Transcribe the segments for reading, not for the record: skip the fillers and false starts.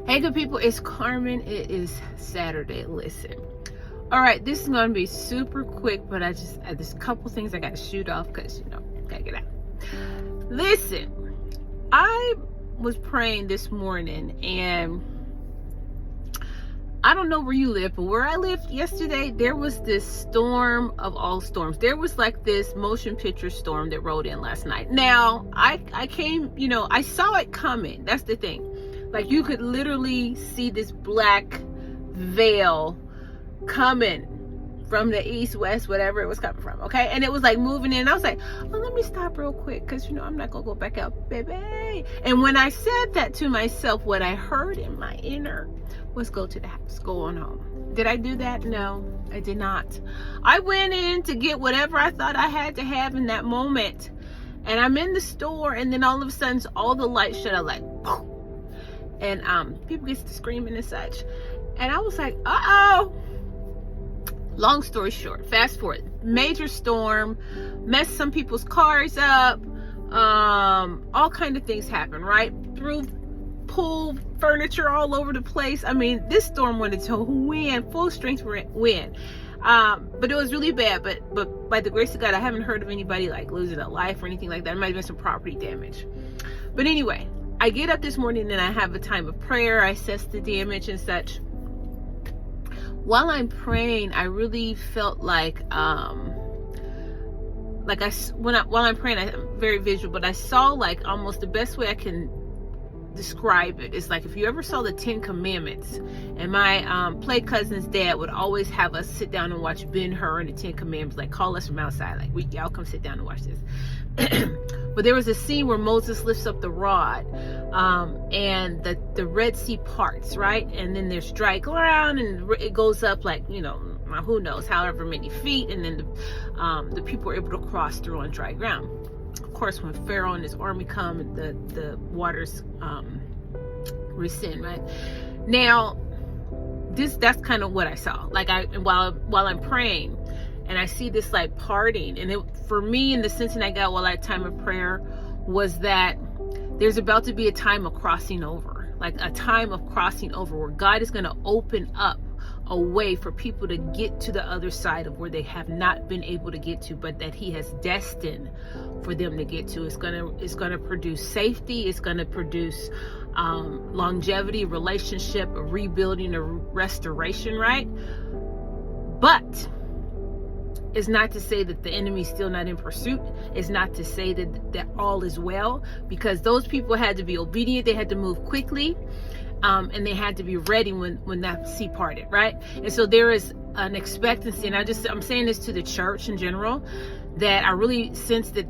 Hey, good people, it's Carmen. It is Saturday. Listen. All right, this is going to be super quick, but there's a couple things I got to shoot off because, gotta get out. Listen, I was praying this morning, and I don't know where you live, but where I lived yesterday, there was this storm of all storms. There was like this motion picture storm that rolled in last night. Now, I came, I saw it coming. That's the thing. Like, you could literally see this black veil coming from the east, west, whatever it was coming from, okay? And it was like moving in. I was like, oh, let me stop real quick because, I'm not going to go back out, baby. And when I said that to myself, what I heard in my inner was go to the house, go on home. Did I do that? No, I did not. I went in to get whatever I thought I had to have in that moment. And I'm in the store, and then all of a sudden, all the lights shut out, like, poof. And people get to screaming and such. And I was like, uh-oh. Long story short, fast forward. Major storm, messed some people's cars up. All kind of things happen, right? Pull furniture all over the place. I mean, this storm wanted to win, full strength wind. But it was really bad. But by the grace of God, I haven't heard of anybody like losing a life or anything like that. It might have been some property damage. But anyway, I get up this morning and I have a time of prayer. I assess the damage and such. While I'm praying, I really felt like while I'm praying, I'm very visual, but I saw like almost the best way I can describe it is like if you ever saw the 10 Commandments, and my play cousin's dad would always have us sit down and watch Ben-Hur and the 10 Commandments, like call us from outside, like y'all come sit down and watch this. But there was a scene where Moses lifts up the rod, and the Red Sea parts, right? And then there's dry ground, and it goes up like, who knows, however many feet, and then the people are able to cross through on dry ground. Of course, when Pharaoh and his army come, the waters rescind, right? Now, that's kind of what I saw. Like while I'm praying, and I see this like parting, and for me, in the sensing I got while I had time of prayer was that there's about to be a time of crossing over, like a time of crossing over where God is going to open up a way for people to get to the other side of where they have not been able to get to, but that he has destined for them to get to. It's gonna produce safety. It's gonna produce longevity, relationship, a rebuilding, a restoration, right? But it's not to say that the enemy's still not in pursuit. It's not to say that all is well, because those people had to be obedient. They had to move quickly. And they had to be ready when that sea parted, right? And so there is an expectancy, and I'm saying this to the church in general, that I really sense that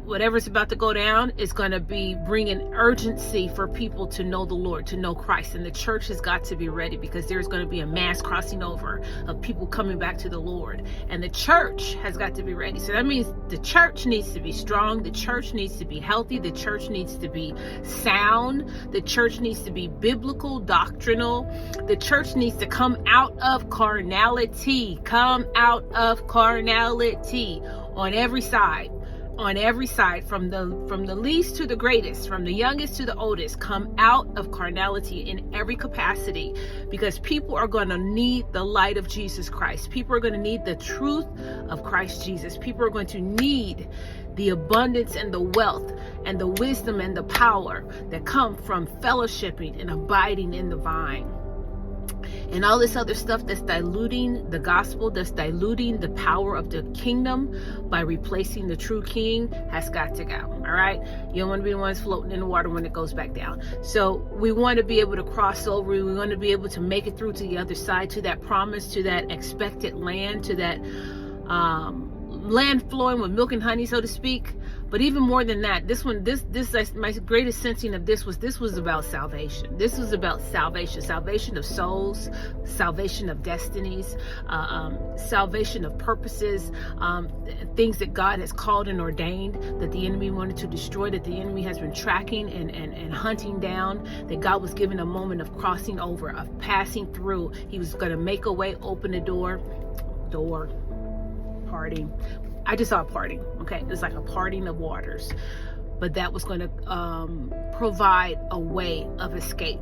whatever's about to go down is going to be bringing urgency for people to know the Lord, to know Christ. And the church has got to be ready, because there's going to be a mass crossing over of people coming back to the Lord. And the church has got to be ready. So that means the church needs to be strong. The church needs to be healthy. The church needs to be sound. The church needs to be biblical, doctrinal. The church needs to come out of carnality. Come out of carnality. On every side, from the least to the greatest, from the youngest to the oldest, come out of carnality in every capacity, because people are going to need the light of Jesus Christ. People are going to need the truth of Christ Jesus. People are going to need the abundance and the wealth and the wisdom and the power that come from fellowshipping and abiding in the vine. And all this other stuff that's diluting the gospel, that's diluting the power of the kingdom by replacing the true king, has got to go. All right? You don't want to be the ones floating in the water when it goes back down. So we want to be able to cross over. We want to be able to make it through to the other side, to that promise, to that expected land, to that land flowing with milk and honey, so to speak. But even more than that, this my greatest sensing of this was about salvation. This was about salvation of souls, salvation of destinies, salvation of purposes, things that God has called and ordained that the enemy wanted to destroy, that the enemy has been tracking and hunting down, that God was given a moment of crossing over, of passing through. He was going to make a way, open the door, parting. I just saw a parting, okay? It was like a parting of waters, but that was going to provide a way of escape.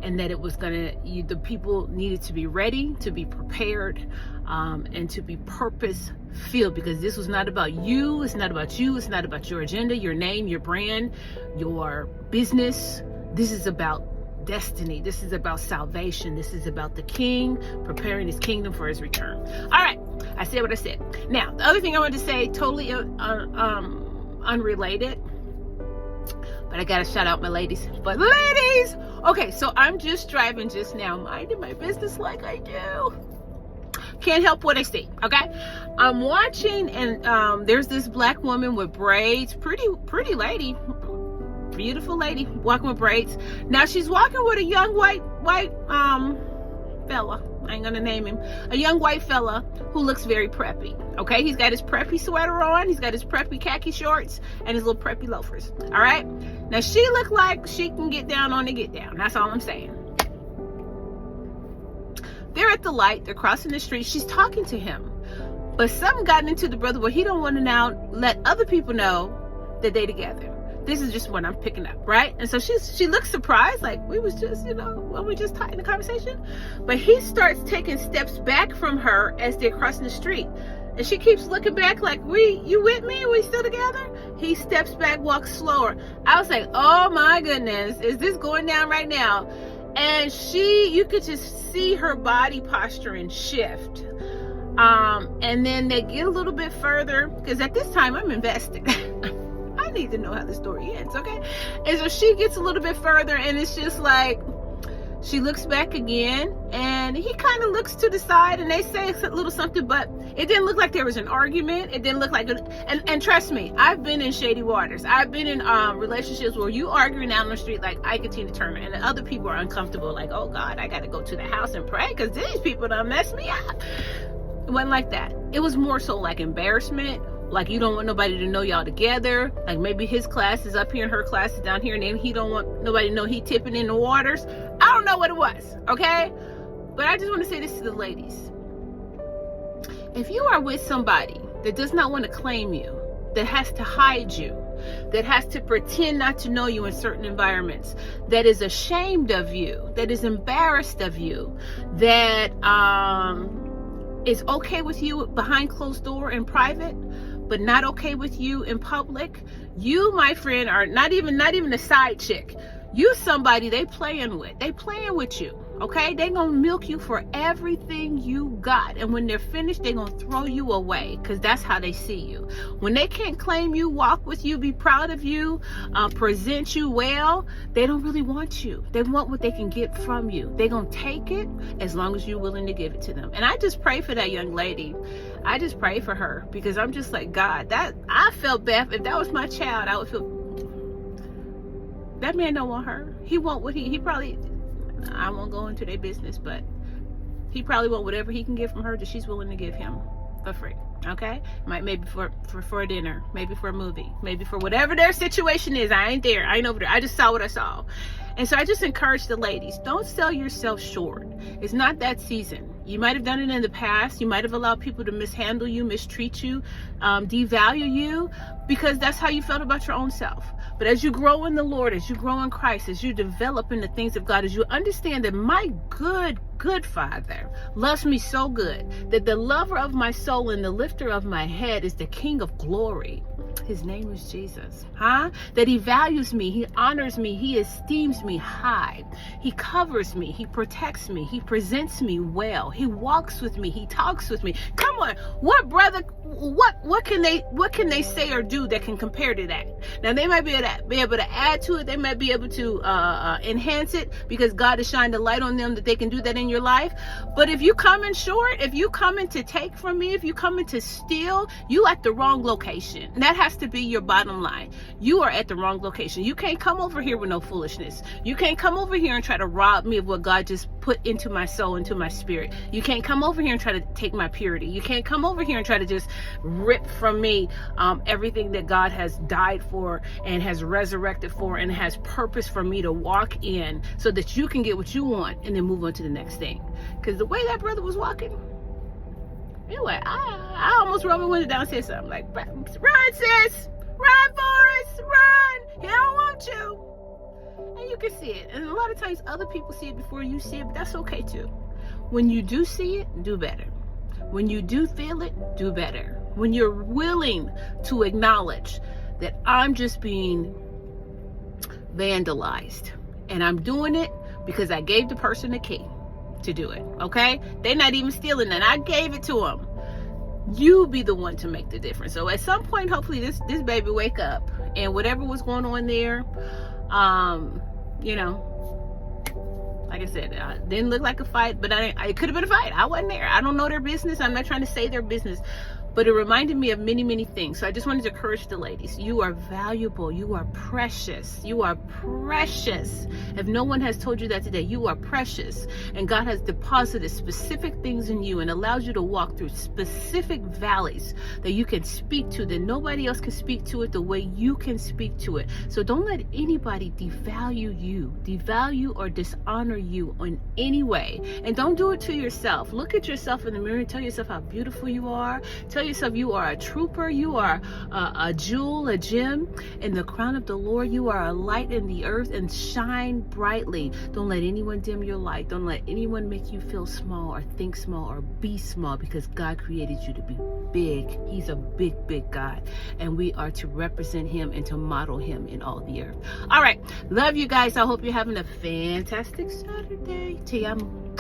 and that it was the people needed to be ready, to be prepared, and to be purpose filled, because this was not about you. It's not about you. It's not about your agenda, your name, your brand, your business. This is about destiny. This is about salvation. This is about the King preparing his kingdom for his return. All right, I said what I said. Now, the other thing I wanted to say, totally unrelated, but I gotta shout out my ladies. But ladies, okay, so I'm just driving just now, minding my business like I do. Can't help what I see, okay? I'm watching, and there's this black woman with braids, pretty lady, beautiful lady, walking with braids. Now she's walking with a young white fella. I ain't gonna name him. A young white fella who looks very preppy. Okay, he's got his preppy sweater on, he's got his preppy khaki shorts, and his little preppy loafers. All right. Now she looked like she can get down on the get down. That's all I'm saying. They're at the light. They're crossing the street. She's talking to him, but something got into the brother where he don't want to now let other people know that they together. This is just what I'm picking up, right? And so she looks surprised, like we was just, when we just in the conversation. But he starts taking steps back from her as they're crossing the street. And she keeps looking back like, you with me? We still together? He steps back, walks slower. I was like, oh my goodness, is this going down right now? And you could just see her body posturing shift. And then they get a little bit further, because at this time I'm invested. I need to know how the story ends, okay? And so she gets a little bit further, and it's just like, she looks back again, and he kind of looks to the side, and they say a little something, but it didn't look like there was an argument. It didn't look like and trust me, I've been in shady waters. I've been in relationships where you arguing out on the street like Ike and Tina Turner, and the other people are uncomfortable, like, oh God, I gotta go to the house and pray because these people done messed me up. It wasn't like that. It was more so like embarrassment, like you don't want nobody to know y'all together. Like maybe his class is up here and her class is down here, and then he don't want nobody to know he tipping in the waters. I don't know what it was, okay? But I just want to say this to the ladies. If you are with somebody that does not want to claim you, that has to hide you, that has to pretend not to know you in certain environments, that is ashamed of you, that is embarrassed of you, that is okay with you behind closed door in private, but not okay with you in public, you, my friend, are not even a side chick. You somebody they playing with. They playing with you, okay? They gonna milk you for everything you got, and when they're finished, they gonna throw you away, because that's how they see you. When they can't claim you, walk with you, be proud of you, present you well, they don't really want you. They want what they can get from you. They gonna take it as long as you're willing to give it to them. And I just pray for that young lady. I just pray for her, because I'm just like, God, that I felt bad. If that was my child, I would feel. That man don't want her. He want what he probably, I won't go into their business, but he probably want whatever he can get from her that she's willing to give him for free. Okay? Maybe for a dinner, maybe for a movie, maybe for whatever their situation is. I ain't there. I ain't over there. I just saw what I saw. And so I just encourage the ladies, don't sell yourself short. It's not that season. You might have done it in the past. You might have allowed people to mishandle you, mistreat you, devalue you, because that's how you felt about your own self. But as you grow in the Lord, as you grow in Christ, as you develop in the things of God, as you understand that my good Father loves me so good, that the lover of my soul and the lifter of my head is the King of glory. His name is Jesus, that he values me, he honors me, he esteems me high, he covers me, he protects me, he presents me well, he walks with me, he talks with me. Come on, what brother, what can they say or do that can compare to that? Now they might be able to add to it, they might be able to enhance it, because God has shined the light on them that they can do that in your life. But if you come in short, if you come in to take from me, if you come in to steal, you at the wrong location. And that has to be your bottom line. You are at the wrong location. You can't come over here with no foolishness. You can't come over here and try to rob me of what God just put into my soul, into my spirit. You can't come over here and try to take my purity. You can't come over here and try to just rip from me everything that God has died for and has resurrected for and has purpose for me to walk in, so that you can get what you want and then move on to the next thing. Because the way that brother was walking, anyway, I almost rolled my window down and said something like, run sis, run Forrest, run, he don't want you. and you can see it. And a lot of times other people see it before you see it, but that's okay too. When you do see it, do better. When you do feel it, do better. When you're willing to acknowledge that I'm just being vandalized and I'm doing it because I gave the person the key to do it, okay? They're not even stealing it. I gave it to them. You be the one to make the difference. So at some point, hopefully this baby wake up, and whatever was going on there, you know, like I said, it didn't look like a fight, but it could have been a fight. I wasn't there. I don't know their business. I'm not trying to say their business, but it reminded me of many, many things. So I just wanted to encourage the ladies. You are valuable. You are precious. You are precious. If no one has told you that today, you are precious. And God has deposited specific things in you and allows you to walk through specific valleys that you can speak to, that nobody else can speak to it the way you can speak to it. So don't let anybody devalue or dishonor you in any way. And don't do it to yourself. Look at yourself in the mirror and tell yourself how beautiful you are. Tell yourself you are a trooper, you are a jewel, a gem in the crown of the Lord. You are a light in the earth, and shine brightly. Don't let anyone dim your light. Don't let anyone make you feel small or think small or be small, because God created you to be big. He's a big, big God, and we are to represent him and to model him in all the earth. All right, love you guys. I hope you're having a fantastic Saturday. Te amo.